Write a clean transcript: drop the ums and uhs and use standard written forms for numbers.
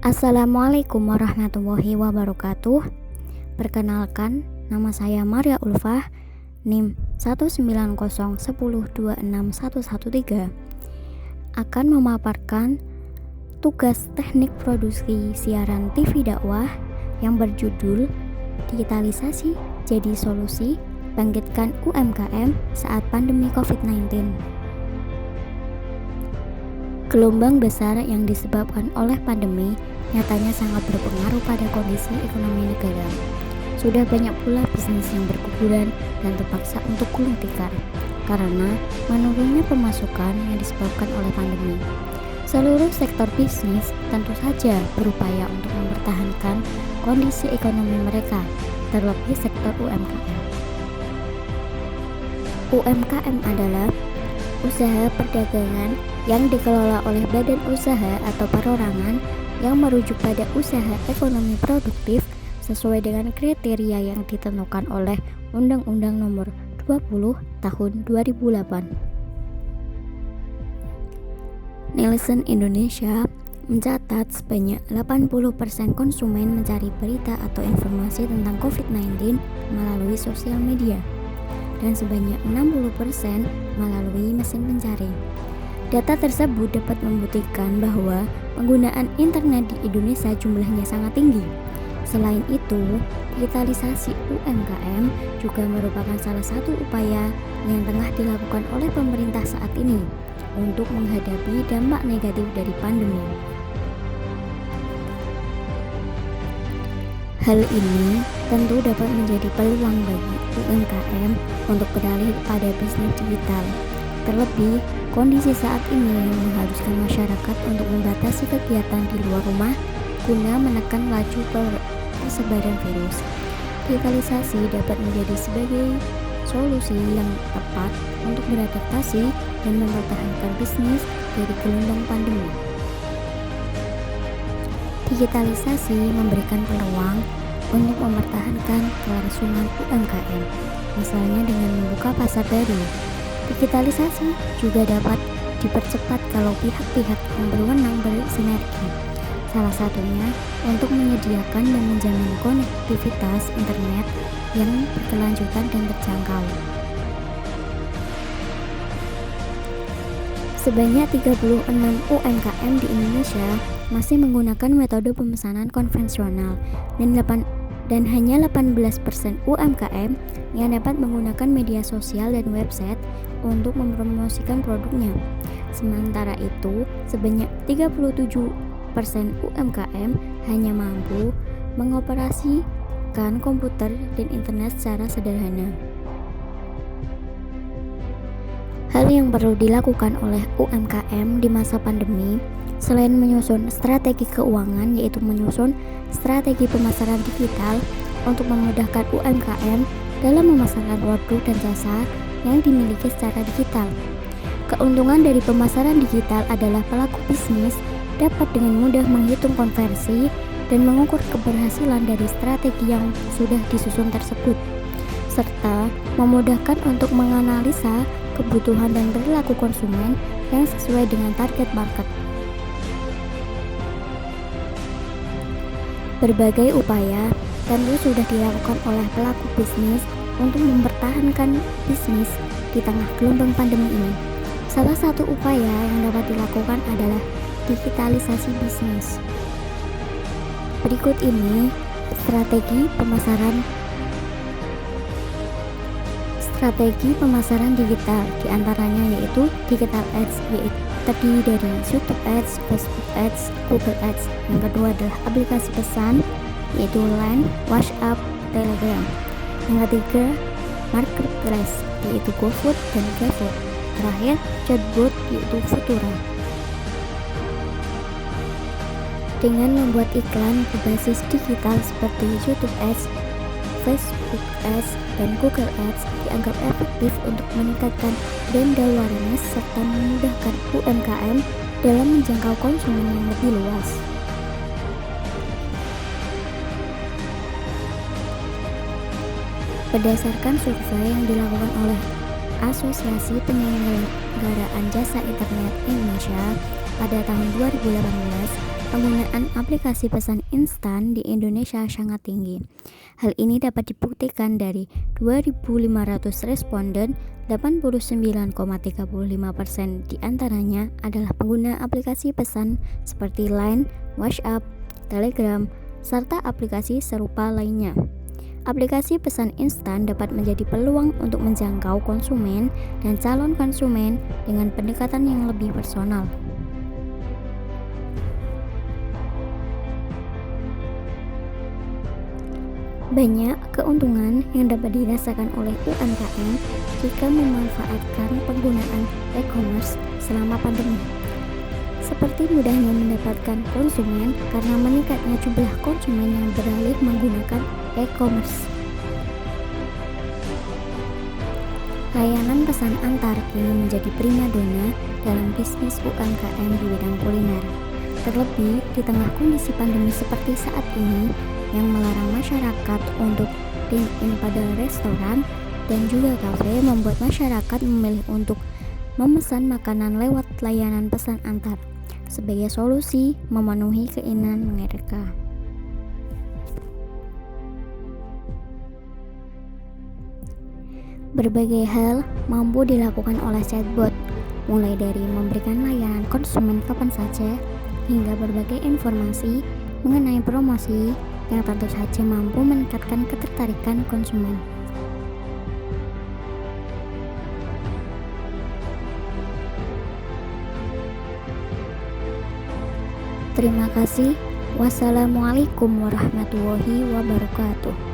Assalamualaikum warahmatullahi wabarakatuh. Perkenalkan, nama saya Maria Ulfah, NIM 19010261113, akan memaparkan tugas teknik produksi siaran TV dakwah yang berjudul Digitalisasi Jadi Solusi Bangkitkan UMKM Saat Pandemi COVID-19. Gelombang besar yang disebabkan oleh pandemi nyatanya sangat berpengaruh pada kondisi ekonomi negara. Sudah banyak pula bisnis yang berguguran dan terpaksa untuk gulung tikar karena menurunnya pemasukan yang disebabkan oleh pandemi. Seluruh sektor bisnis tentu saja berupaya untuk mempertahankan kondisi ekonomi mereka, terlebih sektor UMKM. UMKM adalah usaha perdagangan yang dikelola oleh badan usaha atau perorangan yang merujuk pada usaha ekonomi produktif sesuai dengan kriteria yang ditentukan oleh Undang-Undang Nomor 20 Tahun 2008. Nielsen Indonesia mencatat sebanyak 80% konsumen mencari berita atau informasi tentang COVID-19 melalui sosial media dan sebanyak 60% melalui mesin pencari. Data tersebut dapat membuktikan bahwa penggunaan internet di Indonesia jumlahnya sangat tinggi. Selain itu, digitalisasi UMKM juga merupakan salah satu upaya yang tengah dilakukan oleh pemerintah saat ini untuk menghadapi dampak negatif dari pandemi. Hal ini tentu dapat menjadi peluang bagi UMKM untuk beralih pada bisnis digital. Terlebih, kondisi saat ini yang mengharuskan masyarakat untuk membatasi kegiatan di luar rumah guna menekan laju persebaran virus. Digitalisasi dapat menjadi sebagai solusi yang tepat untuk beradaptasi dan mempertahankan bisnis dari gelombang pandemi. Digitalisasi memberikan peluang untuk mempertahankan kelangsungan UMKM, misalnya dengan membuka pasar baru. Digitalisasi juga dapat dipercepat kalau pihak-pihak yang berwenang bersinergi, salah satunya untuk menyediakan dan menjamin konektivitas internet yang berkelanjutan dan terjangkau. Sebanyak 36 UMKM di Indonesia masih menggunakan metode pemesanan konvensional dan hanya 18% UMKM yang dapat menggunakan media sosial dan website untuk mempromosikan produknya. Sementara itu, sebanyak 37% UMKM hanya mampu mengoperasikan komputer dan internet secara sederhana. Hal yang perlu dilakukan oleh UMKM di masa pandemi, selain menyusun strategi keuangan, yaitu menyusun strategi pemasaran digital untuk memudahkan UMKM dalam memasarkan produk dan jasa yang dimiliki secara digital. Keuntungan dari pemasaran digital adalah pelaku bisnis dapat dengan mudah menghitung konversi dan mengukur keberhasilan dari strategi yang sudah disusun tersebut, serta memudahkan untuk menganalisa kebutuhan dan perilaku konsumen yang sesuai dengan target market. Berbagai upaya tentu sudah dilakukan oleh pelaku bisnis untuk mempertahankan bisnis di tengah gelombang pandemi ini. Salah satu upaya yang dapat dilakukan adalah digitalisasi bisnis. Berikut ini strategi pemasaran digital, diantaranya yaitu digital ads, yaitu terdiri dari YouTube Ads, Facebook Ads, Google Ads. Yang kedua adalah aplikasi pesan, yaitu Line, WhatsApp, Telegram. Yang ketiga, marketplace, yaitu GoFood dan GrabFood. Terakhir, chatbot, yaitu Futura. Dengan membuat iklan berbasis digital seperti YouTube Ads, Facebook Ads, dan Google Ads dianggap efektif untuk meningkatkan brand awareness serta memudahkan UMKM dalam menjangkau konsumen yang lebih luas. Berdasarkan survei yang dilakukan oleh Asosiasi Penyelenggaraan Jasa Internet Indonesia, pada tahun 2018, penggunaan aplikasi pesan instan di Indonesia sangat tinggi. Hal ini dapat dibuktikan dari 2.500 responden, 89,35% diantaranya adalah pengguna aplikasi pesan seperti Line, WhatsApp, Telegram, serta aplikasi serupa lainnya. Aplikasi pesan instan dapat menjadi peluang untuk menjangkau konsumen dan calon konsumen dengan pendekatan yang lebih personal. Banyak keuntungan yang dapat dirasakan oleh UMKM jika memanfaatkan penggunaan e-commerce selama pandemi. Seperti mudahnya mendapatkan konsumen karena meningkatnya jumlah konsumen yang beralih menggunakan e-commerce. Layanan pesan antar kini menjadi primadona dalam bisnis UMKM di bidang kuliner. Terlebih di tengah kondisi pandemi seperti saat ini yang melarang masyarakat untuk dine-in pada restoran dan juga kafe, membuat masyarakat memilih untuk memesan makanan lewat layanan pesan antar sebagai solusi memenuhi keinginan mereka. Berbagai hal mampu dilakukan oleh chatbot, mulai dari memberikan layanan konsumen kapan saja hingga berbagai informasi mengenai promosi yang tentu saja mampu meningkatkan ketertarikan konsumen. Terima kasih. Wassalamualaikum warahmatullahi wabarakatuh.